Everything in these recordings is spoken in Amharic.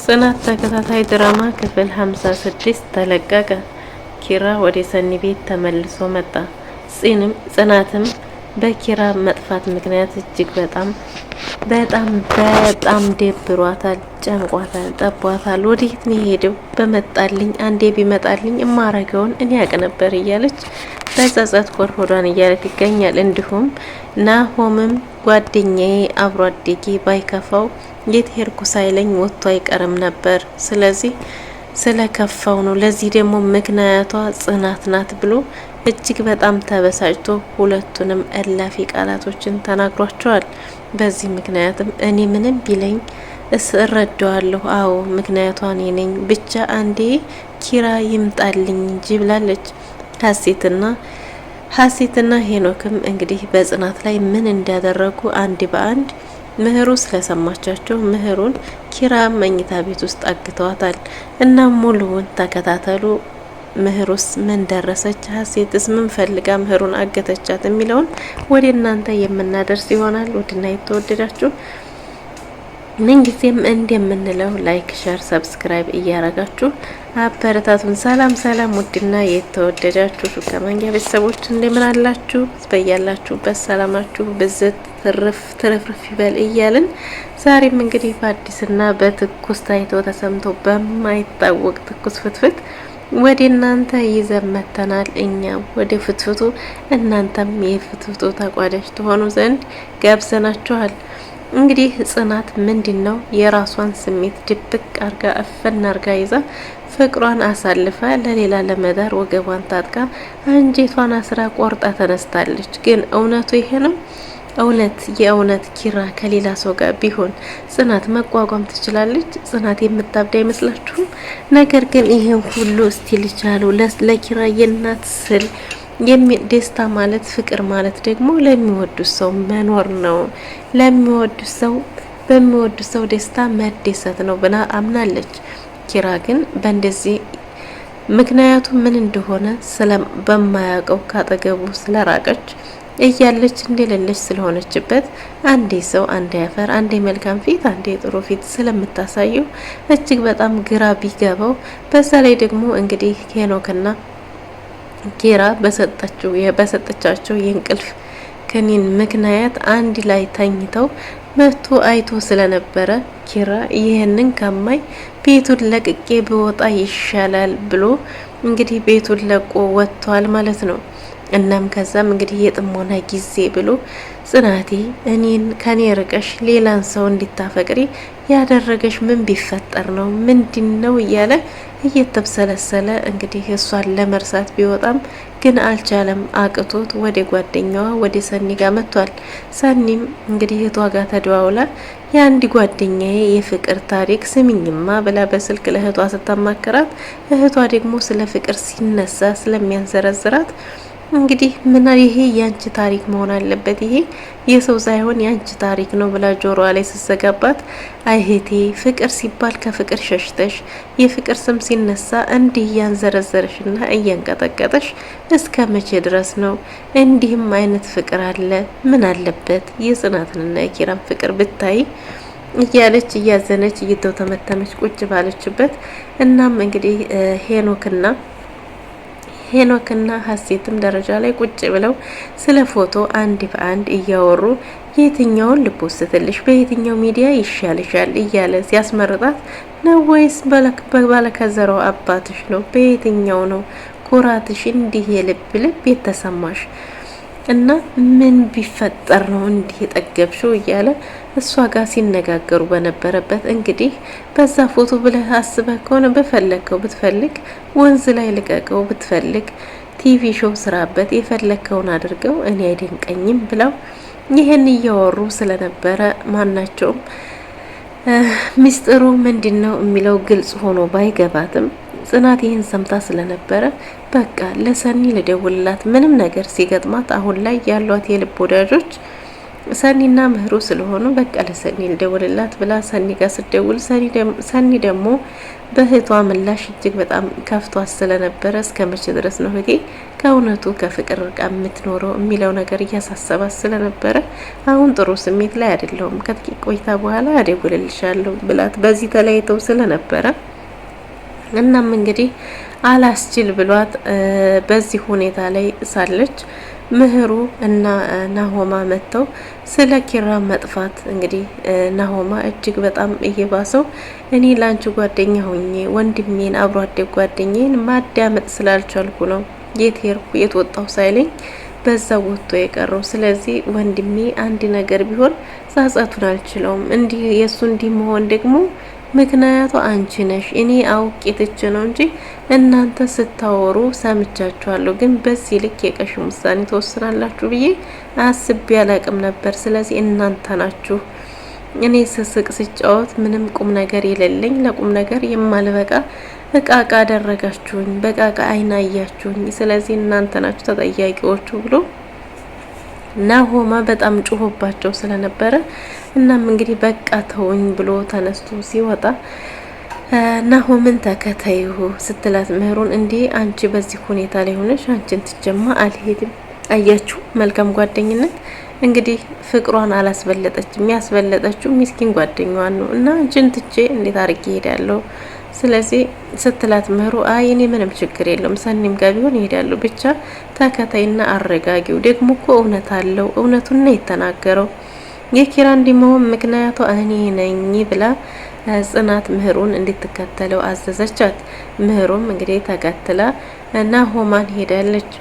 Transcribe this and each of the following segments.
ጽናት ተከታታይ ድራማ ክፍል 56 ተለቀቀ። ኪራ ወደ ሰኒ ቤት ተመልሶ መጣ። ጽናትም በኪራ መጥፋት ምክንያት እጅግ በጣም ደብሯታል፣ ጨንቋታል፣ ጠቧታል። ወዴት ነው የሄደው? በመጣልኝ አንዴ ቢመጣልኝ እማረገውን እኔ ያቅ ነበር እያለች በጸጸት ኮርኮዷን እያለች ይገኛል። እንዲሁም ናሆምም ጓደኛዬ አብሮ አደጌ ባይከፋው የት ሄድኩ ሳይለኝ ወጥቶ አይቀርም ነበር። ስለዚህ ስለከፋው ነው። ለዚህ ደግሞ ምክንያቷ ጽናት ናት ብሎ እጅግ በጣም ተበሳጭቶ ሁለቱንም እላፊ ቃላቶችን ተናግሯቸዋል። በዚህ ምክንያትም እኔ ምንም ቢለኝ እረዳዋለሁ። አዎ ምክንያቷ እኔ ነኝ። ብቻ አንዴ ኪራ ይምጣልኝ እንጂ ብላለች። ሀሴትና ሄኖክም እንግዲህ በጽናት ላይ ምን እንዳደረጉ አንድ በአንድ ምህሩ ስለሰማቻቸው ምህሩን ኪራ መኝታ ቤት ውስጥ አግተዋታል። እና ሙሉውን ተከታተሉ። ምህሩስ ምን ደረሰች? ሀሴትስ ምን ፈልጋ ምህሩን አገተቻት? የሚለውን ወደ እናንተ የምናደርስ ይሆናል። ውድና የተወደዳችሁ ምንጊዜም እንደምንለው ላይክ፣ ሸር፣ ሰብስክራይብ እያረጋችሁ አበረታቱን። ሰላም ውድና የተወደዳችሁ ሹከማንጊያ ቤተሰቦች እንደምን አላችሁ? በያላችሁበት ሰላማችሁ ብዝት ትርፍርፍ ይበል እያልን ዛሬም እንግዲህ በአዲስና በትኩስ ታይቶ ተሰምቶ በማይታወቅ ትኩስ ፍትፍት ወደ እናንተ ይዘን መጥተናል። እኛም ወደ ፍትፍቱ እናንተም የፍትፍቱ ተቋዳሽ ትሆኑ ዘንድ ጋብዘናችኋል። እንግዲህ ጽናት ምንድነው የራሷን ስሜት ድብቅ አርጋ እፈን አርጋ ይዛ ፍቅሯን አሳልፋ ለሌላ ለመዳር ወገቧን ታጥቃ አንጀቷን አስራ ቆርጣ ተነስታለች። ግን እውነቱ ይሄ ነው? የእውነት ኪራ ከሌላ ሰው ጋር ቢሆን ጽናት መቋቋም ትችላለች? ጽናት የምታብዳ አይመስላችሁም? ነገር ግን ይሄን ሁሉ ስቲል ቻለው ለኪራ የእናት ስል ደስታ ማለት ፍቅር ማለት ደግሞ ለሚወዱት ሰው መኖር ነው። በሚወዱት ሰው ደስታ መደሰት ነው ብላ አምናለች። ኪራ ግን በእንደዚህ ምክንያቱ ምን እንደሆነ በማያውቀው ካጠገቡ ስለራቀች እያለች እንደሌለች ስለሆነችበት አንዴ ሰው አንዴ አፈር አንዴ መልካም ፊት አንዴ ጥሩ ፊት ስለምታሳየው እጅግ በጣም ግራ ቢገባው፣ በዛ ላይ ደግሞ እንግዲህ ሄኖክና ኪራ በሰጠቻቸው የእንቅልፍ ክኒን ምክንያት አንድ ላይ ተኝተው መቶ አይቶ ስለነበረ ኪራ ይህንን ከማይ ቤቱን ለቅቄ ብወጣ ይሻላል ብሎ እንግዲህ ቤቱን ለቆ ወጥቷል ማለት ነው። እናም ከዛም እንግዲህ የጥሞና ጊዜ ብሎ ጽናቴ ከኔ ርቀሽ ሌላን ሰው እንድታፈቅሪ ያደረገሽ ምን ቢፈጠር ነው? ምንድነው? እያለ እየተብሰለሰለ እንግዲህ እሷን ለመርሳት ቢወጣም ግን አልቻለም። አቅቶት ወደ ጓደኛዋ ወደ ሰኒ ጋር መጥቷል። ሰኒም እንግዲህ እህቷ ጋር ተደዋውላ የአንድ ጓደኛዬ የፍቅር ታሪክ ስሚኝማ ብላ በስልክ ለእህቷ ስታማከራት እህቷ ደግሞ ስለ ፍቅር ሲነሳ ስለሚያንዘረዝራት እንግዲህ ምን ይሄ ያንቺ ታሪክ መሆን አለበት፣ ይሄ የሰው ሳይሆን ያንቺ ታሪክ ነው ብላ ጆሮዋ ላይ ስዘጋባት፣ አይሄቴ ፍቅር ሲባል ከፍቅር ሸሽተሽ የፍቅር ስም ሲነሳ እንዲህ እያንዘረዘረሽና እያንቀጠቀጠሽ እስከ መቼ ድረስ ነው? እንዲህም አይነት ፍቅር አለ? ምን አለበት የጽናትንና የኪራን ፍቅር ብታይ እያለች እያዘነች እየተመተመች ቁጭ ባለችበት እናም እንግዲህ ሄኖክና ሀሴትም ደረጃ ላይ ቁጭ ብለው ስለ ፎቶ አንድ በአንድ እያወሩ የትኛውን ልፖስትልሽ በየትኛው ሚዲያ ይሻልሻል እያለ ሲያስመርጣት ነው ወይስ ባለከዘራው አባትሽ ነው? በየትኛው ነው ኩራትሽ እንዲህ የልብ የተሰማሽ? እና ምን ቢፈጠር ነው እንዲህ የጠገብሽው? እያለ እሷ ጋር ሲነጋገሩ በነበረበት እንግዲህ በዛ ፎቶ ብለህ አስበህ ከሆነ በፈለግከው ብትፈልግ ወንዝ ላይ ልቀቀው፣ ብትፈልግ ቲቪ ሾው ስራበት፣ የፈለግከውን አድርገው፣ እኔ አይደንቀኝም ብለው ይህን እያወሩ ስለነበረ ማናቸውም ሚስጥሩ ምንድነው የሚለው ግልጽ ሆኖ ባይገባትም ጽናት ይህን ሰምታ ስለነበረ በቃ ለሰኒ ልደውልላት፣ ምንም ነገር ሲገጥማት አሁን ላይ ያሏት የልብ ወዳጆች ሰኒና ምህሩ ስለሆኑ በቃ ለሰኒ ልደውልላት ብላ ሰኒ ጋር ስደውል ሰኒ ደግሞ በእህቷ ምላሽ እጅግ በጣም ከፍቷት ስለነበረ እስከ መቼ ድረስ ነው እህቴ ከእውነቱ ከፍቅር ርቃ የምትኖረው የሚለው ነገር እያሳሰባት ስለነበረ አሁን ጥሩ ስሜት ላይ አይደለሁም፣ ከጥቂት ቆይታ በኋላ እደውልልሻለሁ ብላት በዚህ ተለያይተው ስለነበረ እናም እንግዲህ አላስችል ብሏት በዚህ ሁኔታ ላይ ሳለች ምህሩ እና ናሆማ መጥተው ስለ ኪራ መጥፋት እንግዲህ ናሆማ እጅግ በጣም እየባሰው እኔ ላንቺ ጓደኛ ሆኜ ወንድሜን አብሮ አደግ ጓደኛዬን ማዳመጥ ስላልቻልኩ ነው የት ሄድኩ የት ወጣሁ ሳይለኝ በዛ ወጥቶ የቀረው። ስለዚህ ወንድሜ አንድ ነገር ቢሆን ጻጻቱን አልችለውም። እንዲህ የሱ እንዲህ መሆን ደግሞ ምክንያቱ አንቺ ነሽ። እኔ አውቄ ትቼ ነው እንጂ እናንተ ስታወሩ ሰምቻችኋለሁ። ግን በዚህ ልክ የቀሽም ውሳኔ ተወስናላችሁ ብዬ አስቤ አላቅም ነበር። ስለዚህ እናንተ ናችሁ እኔ ስስቅ ስጫወት ምንም ቁም ነገር የሌለኝ ለቁም ነገር የማልበቃ እቃ አደረጋችሁኝ፣ በቃ አይና አያችሁኝ። ስለዚህ እናንተ ናችሁ ተጠያቂዎቹ ብሎ ናሆማ በጣም ጮሆባቸው ስለነበረ እናም እንግዲህ በቃ ተውኝ ብሎ ተነስቶ ሲወጣ ናሆምን ተከታዩ ስትላት ምህሩን እንዴ አንቺ በዚህ ሁኔታ ላይ ሆነሽ አንቺን ትጀማ አልሄድም። አያችሁ መልካም ጓደኝነት እንግዲህ ፍቅሯን አላስበለጠችም። ያስበለጠችው ሚስኪን ጓደኛዋን ነው እና አንቺን ትቼ እንዴት አርጌ ሄዳለሁ? ስለዚህ ስትላት ምህሩ አይ እኔ ምንም ችግር የለውም ሰኒም ጋር ቢሆን ይሄዳለሁ፣ ብቻ ተከታይና አረጋጊው። ደግሞ እኮ እውነት አለው፣ እውነቱን ነው የተናገረው። የኪራ እንዲመሆን ምክንያቱ እኔ ነኝ ብላ ጽናት ምህሩን እንድትከተለው አዘዘቻት። ምህሩም እንግዲህ ተከትላ ናሆማን ሄዳለች።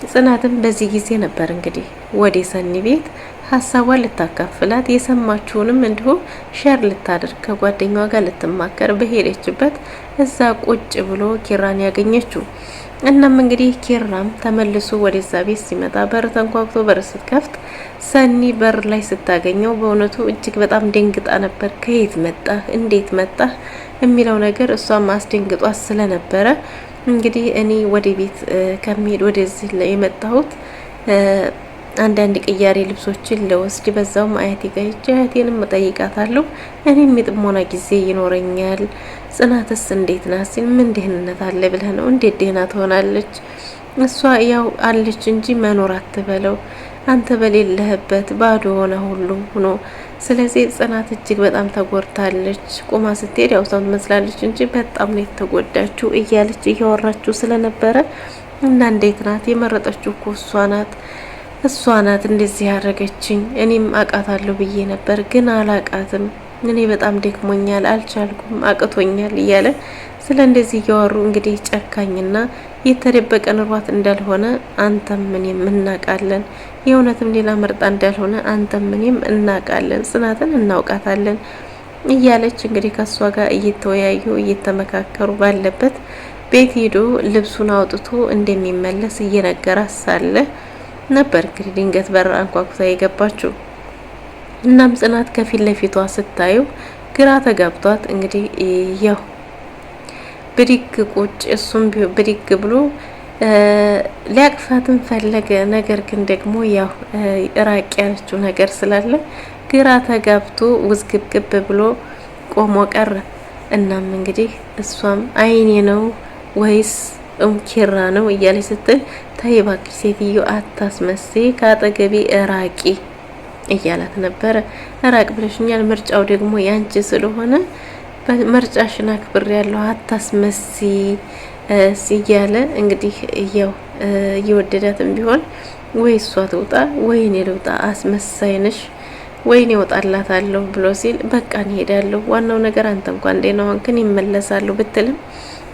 ጽናትም በዚህ ጊዜ ነበር እንግዲህ ወደ ሰኒ ቤት ሀሳቧን ልታካፍላት የሰማችውንም እንዲሁ ሸር ልታደርግ ከጓደኛዋ ጋር ልትማከር በሄደችበት እዛ ቁጭ ብሎ ኪራን ያገኘችው። እናም እንግዲህ ኪራም ተመልሶ ወደዛ ቤት ሲመጣ በር ተንኳኩቶ በር ስትከፍት ሰኒ በር ላይ ስታገኘው በእውነቱ እጅግ በጣም ደንግጣ ነበር። ከየት መጣህ እንዴት መጣህ የሚለው ነገር እሷም አስደንግጧት ስለነበረ እንግዲህ እኔ ወደ ቤት ከመሄድ ወደዚህ የመጣሁት አንዳንድ ቅያሬ ልብሶችን ለወስድ በዛውም አያቴ ጋር ሄጄ አያቴንም እጠይቃታለሁ፣ እኔም የጥሞና ጊዜ ይኖረኛል። ጽናትስ እንዴት ናት ሲል ምን ደህንነት አለ ብለህ ነው? እንዴት ደህና ትሆናለች? እሷ ያው አለች እንጂ መኖር አትበለው፣ አንተ በሌለህበት ባዶ ሆነ ሁሉ ሆኖ። ስለዚህ ጽናት እጅግ በጣም ተጎድታለች። ቁማ ስትሄድ ያው ሰው ትመስላለች እንጂ በጣም ነው የተጎዳችው እያለች እያወራችው ስለነበረ እና እንዴት ናት? የመረጠችው እኮ እሷ ናት እንደዚህ ያደረገችኝ። እኔም አቃታለሁ ብዬ ነበር ግን አላቃትም። እኔ በጣም ደክሞኛል፣ አልቻልኩም፣ አቅቶኛል እያለ ስለ እንደዚህ እያወሩ እንግዲህ ጨካኝና የተደበቀ ኑሯት እንዳልሆነ አንተም እኔም እናውቃለን። የእውነትም ሌላ መርጣ እንዳልሆነ አንተም እኔም እናውቃለን፣ ጽናትን እናውቃታለን እያለች እንግዲህ ከሷ ጋር እየተወያዩ እየተመካከሩ ባለበት ቤት ሄዶ ልብሱን አውጥቶ እንደሚመለስ እየነገራት ሳለ ነበር እንግዲህ ድንገት በር አንኳኩታ የገባችው። እናም ጽናት ከፊት ለፊቷ ስታየው ግራ ተጋብቷት እንግዲህ ያው ብድግ ቁጭ እሱም ብድግ ብሎ ሊያቅፋትም ፈለገ። ነገር ግን ደግሞ ያው ራቅ ያለችው ነገር ስላለ ግራ ተጋብቶ ውዝግብግብ ብሎ ቆሞ ቀረ። እናም እንግዲህ እሷም አይኔ ነው ወይስ ኪራ ነው እያለች ስትል ተይ እባክሽ ሴትዮ አታስመስይ፣ ካጠገቤ እራቂ እያላት ነበረ። እራቅ ብለሽኛል፣ ምርጫው ደግሞ ያንቺ ስለሆነ ምርጫሽን አክብር ያለው አታስመስይ እያለ እንግዲህ ያው እየወደዳትም ቢሆን ወይ እሷ ትውጣ ወይ እኔ ልውጣ፣ አስመሳይ ነሽ ወይ እኔ እወጣላታለሁ ብሎ ሲል በቃ እንሄዳለሁ፣ ዋናው ነገር አንተ እንኳን ደህና ሆንክን ይመለሳለሁ ብትልም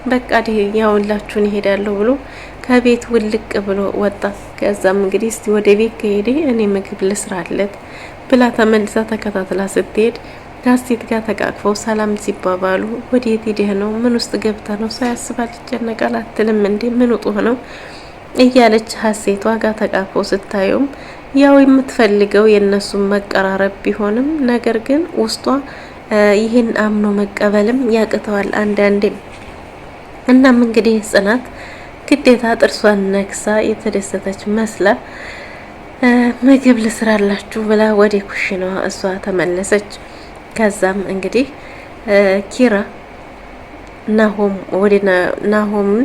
በቃ ያውላችሁን ይሄዳለሁ ብሎ ከቤት ውልቅ ብሎ ወጣ። ከዛም እንግዲህ እስቲ ወደ ቤት ከሄደ እኔ ምግብ ልስራለት ብላ ተመልሳ ተከታትላ ስትሄድ ከሀሴት ጋር ተቃቅፈው ሰላም ሲባባሉ ወዴት ሄደህ ነው? ምን ውስጥ ገብታ ነው? ሰው ያስባል ይጨነቃል አትልም እንዴ? ምን ውጡህ ነው እያለች ሀሴቷ ጋር ተቃቅፈው ስታዩም ያው የምትፈልገው የእነሱን መቀራረብ ቢሆንም ነገር ግን ውስጧ ይህን አምኖ መቀበልም ያቅተዋል አንዳንዴ። እናም እንግዲህ ጽናት ግዴታ ጥርሷን ነክሳ የተደሰተች መስላ ምግብ ልስራላችሁ ብላ ወደ ኩሽናዋ እሷ ተመለሰች። ከዛም እንግዲህ ኪራ ናሆምን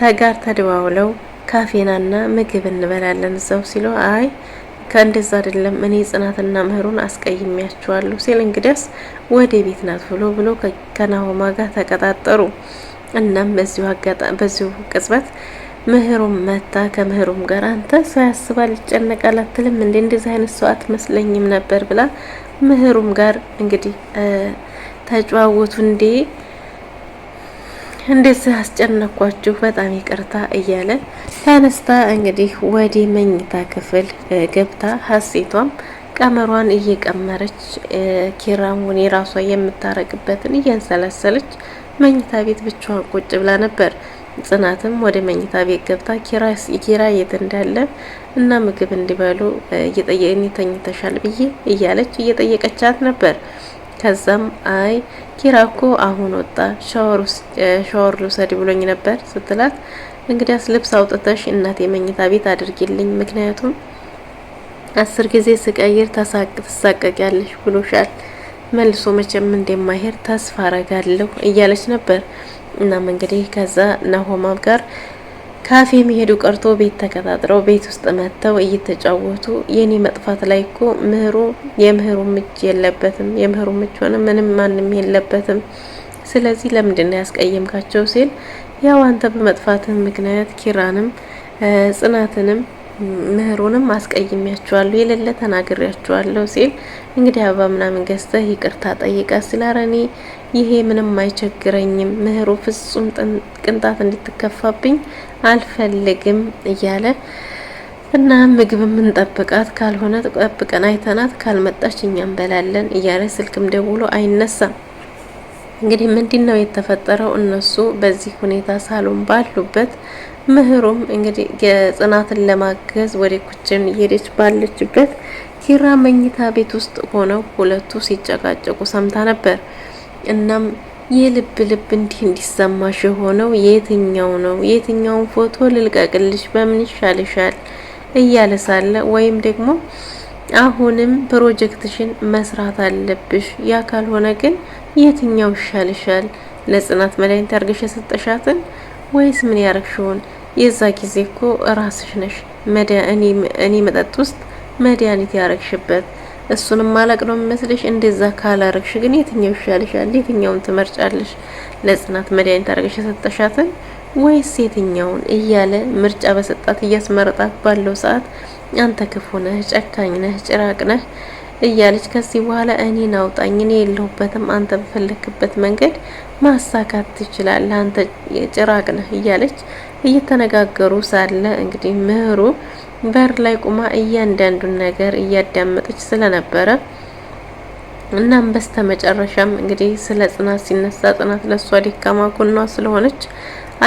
ተጋር ተደዋውለው ካፌናና ምግብ እንበላለን እዛው ሲሉ አይ ከእንደዛ አይደለም እኔ ጽናትና ምህሩን አስቀይሜያቸዋለሁ ሲል እንግዲያስ ወደ ቤት ናት ብሎ ከናሆማ ጋር ተቀጣጠሩ። እናም በዚሁ ቅጽበት ምህሩም መታ ከምህሩም ጋር አንተ ሰው ያስባል ይጨነቃል አትልም እንዴ እንደዚህ አይነት ሰው አትመስለኝም ነበር ብላ ምህሩም ጋር እንግዲህ ተጨዋወቱ። እንደዚህ አስጨነኳችሁ በጣም ይቅርታ እያለ ተነስታ እንግዲህ ወደ መኝታ ክፍል ገብታ ሀሴቷም ቀመሯን እየቀመረች ኪራም ወኔ ራሷ የምታረቅበትን እያንሰላሰለች መኝታ ቤት ብቻዋን ቁጭ ብላ ነበር። ጽናትም ወደ መኝታ ቤት ገብታ ኪራ የት እንዳለ እና ምግብ እንዲበሉ እየጠየቅን ተኝተሻል ብዬ እያለች እየጠየቀቻት ነበር። ከዛም አይ ኪራ እኮ አሁን ወጣ ሻወር ልውሰድ ብሎኝ ነበር ስትላት እንግዲያስ ልብስ አውጥተሽ እናቴ መኝታ ቤት አድርጊልኝ ምክንያቱም 10 ጊዜ ስቀይር ትሳቀቂያለሽ ብሎሻል መልሶ መቼም እንደማይሄድ ተስፋ አረጋለሁ እያለች ነበር። እናም እንግዲህ ከዛ ናሆማ ጋር ካፌ የሚሄዱ ቀርቶ ቤት ተከታትረው ቤት ውስጥ መጥተው እየተጫወቱ የኔ መጥፋት ላይ እኮ የምህሩ እጅ የለበትም የምህሩ እጅ ሆነ ምንም ማንም የለበትም ስለዚህ ለምንድን ነው ያስቀየምካቸው ሲል ያው አንተ በመጥፋትህ ምክንያት ኪራንም ጽናትንም ምህሩንም አስቀይሜያቸዋለሁ የሌለ ተናግሬያቸዋለሁ ሲል እንግዲህ አበባ ምናምን ገዝተህ ይቅርታ ጠይቃ ስላረኒ ይሄ ምንም አይቸግረኝም ምህሩ ፍጹም ቅንጣት እንድትከፋብኝ አልፈልግም እያለ እና ምግብ ምን ጠብቃት ካልሆነ ጠብቀን አይተናት ካልመጣች እኛም እንበላለን እያለ ስልክም ደውሎ አይነሳም። እንግዲህ ምንድነው የተፈጠረው? እነሱ በዚህ ሁኔታ ሳሎን ባሉበት ምህሩም እንግዲህ የጽናትን ለማገዝ ወደ ኩችን እየሄደች ባለችበት ኪራ መኝታ ቤት ውስጥ ሆነው ሁለቱ ሲጨቃጨቁ ሰምታ ነበር። እናም የልብ እንዲሰማሽ የሆነው የትኛው ነው? የትኛውን ፎቶ ልልቀቅልሽ? በምን ይሻልሻል? እያለ ሳለ ወይም ደግሞ አሁንም ፕሮጀክትሽን መስራት አለብሽ፣ ያ ካልሆነ ግን የትኛው ይሻልሻል? ለጽናት መድኃኒት አርገሽ የሰጠሻትን ወይስ ምን ያረግሽውን? የዛ ጊዜ እኮ ራስሽ ነሽ እኔ መጠጥ ውስጥ መድኃኒት ያረግሽበት እሱንም ማለቅ ነው የሚመስልሽ? እንደዛ ካላረግሽ ግን የትኛው ይሻልሻል? የትኛውን ትመርጫለሽ? ለጽናት መድኃኒት አርገሽ የሰጠሻትን ወይስ የትኛውን? እያለ ምርጫ በሰጣት እያስመረጣት ባለው ሰዓት አንተ ክፉ ነህ፣ ጨካኝ ነህ፣ ጭራቅ ነህ እያለች ከዚህ በኋላ እኔን አውጣኝ፣ እኔ የለሁበትም፣ አንተ በፈለክበት መንገድ ማሳካት ትችላለህ፣ አንተ ጭራቅ ነህ እያለች እየተነጋገሩ ሳለ እንግዲህ ምህሩ በር ላይ ቁማ እያንዳንዱን ነገር እያዳመጠች ስለነበረ እናም በስተመጨረሻም እንግዲህ ስለ ጽናት ሲነሳ ጽናት ለሷ ደካማ ጎኗ ስለሆነች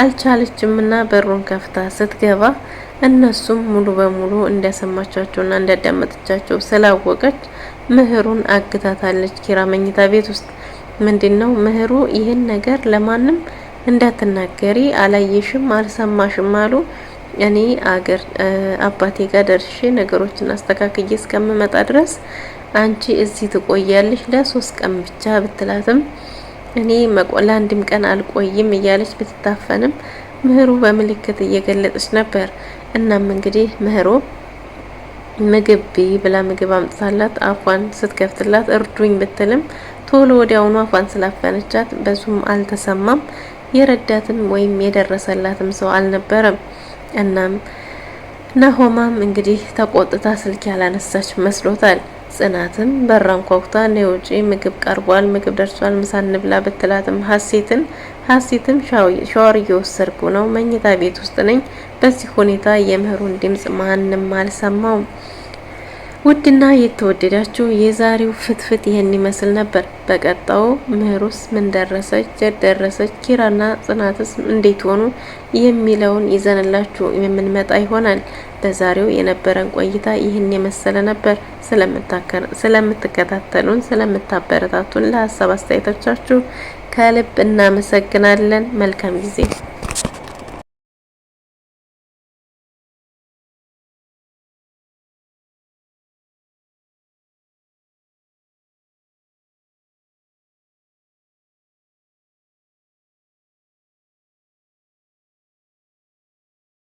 አልቻለችምና በሩን ከፍታ ስትገባ እነሱም ሙሉ በሙሉ እንዲያሰማቻቸውና እንዲያዳመጠቻቸው ስላወቀች ምህሩን አግታታለች። ኪራ መኝታ ቤት ውስጥ ምንድነው ምህሩ ይህን ነገር ለማንም እንዳትናገሪ፣ አላየሽም፣ አልሰማሽም አሉ። እኔ አባቴ ጋር ደርሼ ነገሮችን አስተካክዬ እስከምመጣ ድረስ አንቺ እዚህ ትቆያለሽ ለ3 ቀን ብቻ ብትላትም እኔ ለአንድም ቀን አልቆይም እያለች ብትታፈንም ምህሩ በምልክት እየገለጸች ነበር። እናም እንግዲህ ምህሩ ምግብ ብላ ምግብ አምጥታላት አፏን ስትከፍትላት እርዱኝ ብትልም ቶሎ ወዲያውኑ አፏን ስላፈነቻት በዙም አልተሰማም። የረዳትም ወይም የደረሰላትም ሰው አልነበረም። እናም ናሆማም እንግዲህ ተቆጥታ ስልክ ያላነሳች መስሎታል። ጽናትም በራን ኮክታ ነው ውጪ ምግብ ቀርቧል፣ ምግብ ደርሷል፣ ምሳ እንብላ ብትላትም ሀሴትም ሻወር እየወሰድኩ ነው፣ መኝታ ቤት ውስጥ ነኝ፣ በዚህ ሁኔታ የምህሩን ድምጽ ማንም አልሰማውም። ውድና የተወደዳችሁ የዛሬው ፍትፍት ይሄን ይመስል ነበር። በቀጣው ምህሩስ ምን ደረሰች፣ ኪራና ጽናትስ እንዴት ሆኑ የሚለውን ይዘንላችሁ የምንመጣ ይሆናል። በዛሬው የነበረን ቆይታ ይህን የመሰለ ነበር። ስለምትከታተሉን ስለምታበረታቱን ለሀሳብ አስተያየቶቻችሁ ከልብ እናመሰግናለን። መልካም ጊዜ